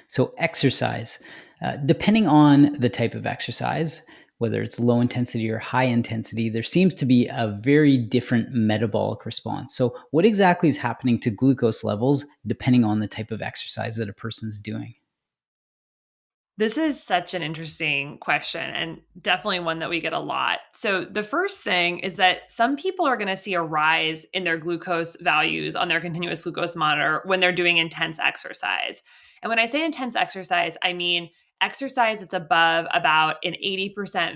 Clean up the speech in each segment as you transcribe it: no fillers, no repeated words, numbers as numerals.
So, exercise, depending on the type of exercise, whether it's low intensity or high intensity, there seems to be a very different metabolic response. So, what exactly is happening to glucose levels depending on the type of exercise that a person's doing? This is such an interesting question and definitely one that we get a lot. So, the first thing is that some people are going to see a rise in their glucose values on their continuous glucose monitor when they're doing intense exercise. And when I say intense exercise, I mean exercise that's above about an 80%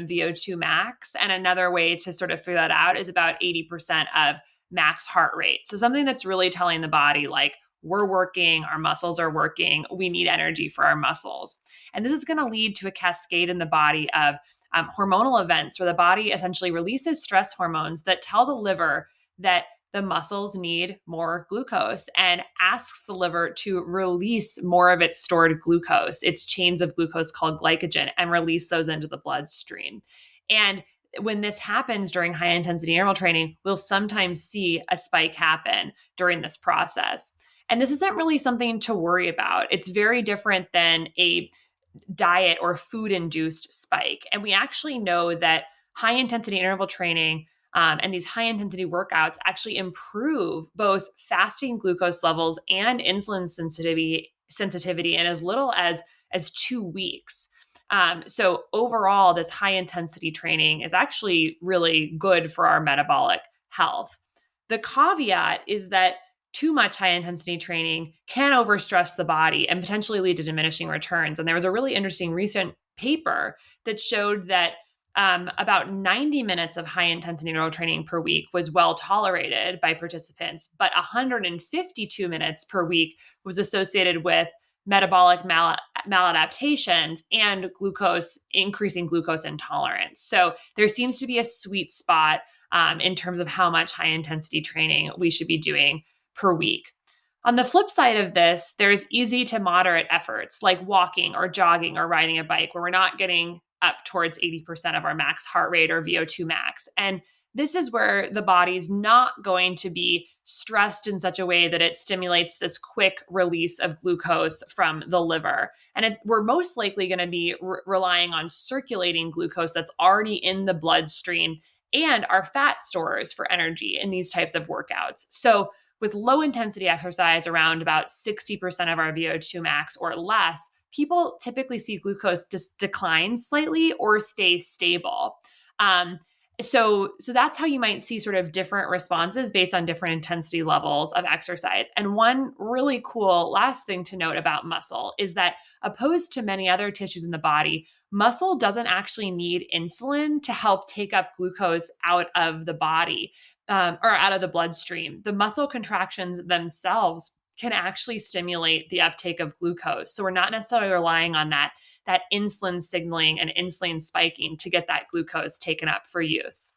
VO2 max. And another way to sort of figure that out is about 80% of max heart rate. So, something that's really telling the body, like, we're working, our muscles are working, we need energy for our muscles. And this is going to lead to a cascade in the body of hormonal events where the body essentially releases stress hormones that tell the liver that the muscles need more glucose and asks the liver to release more of its stored glucose, its chains of glucose called glycogen, and release those into the bloodstream. And when this happens during high intensity interval training, we'll sometimes see a spike happen during this process. And this isn't really something to worry about. It's very different than a diet or food induced spike. And we actually know that high intensity interval training and these high intensity workouts actually improve both fasting glucose levels and insulin sensitivity in as little as 2 weeks. So overall, this high intensity training is actually really good for our metabolic health. The caveat is that too much high intensity training can overstress the body and potentially lead to diminishing returns. And there was a really interesting recent paper that showed that about 90 minutes of high intensity neural training per week was well tolerated by participants, but 152 minutes per week was associated with metabolic maladaptations and increasing glucose intolerance. So there seems to be a sweet spot in terms of how much high intensity training we should be doing per week. On the flip side of this, there's easy to moderate efforts like walking or jogging or riding a bike where we're not getting up towards 80% of our max heart rate or VO2 max. And this is where the body's not going to be stressed in such a way that it stimulates this quick release of glucose from the liver. And we're most likely going to be relying on circulating glucose that's already in the bloodstream and our fat stores for energy in these types of workouts. So with low intensity exercise, around about 60% of our VO2 max or less, people typically see glucose decline slightly or stay stable. So that's how you might see sort of different responses based on different intensity levels of exercise. And one really cool last thing to note about muscle is that opposed to many other tissues in the body, muscle doesn't actually need insulin to help take up glucose out of the body or out of the bloodstream. The muscle contractions themselves can actually stimulate the uptake of glucose. So we're not necessarily relying on that insulin signaling and insulin spiking to get that glucose taken up for use.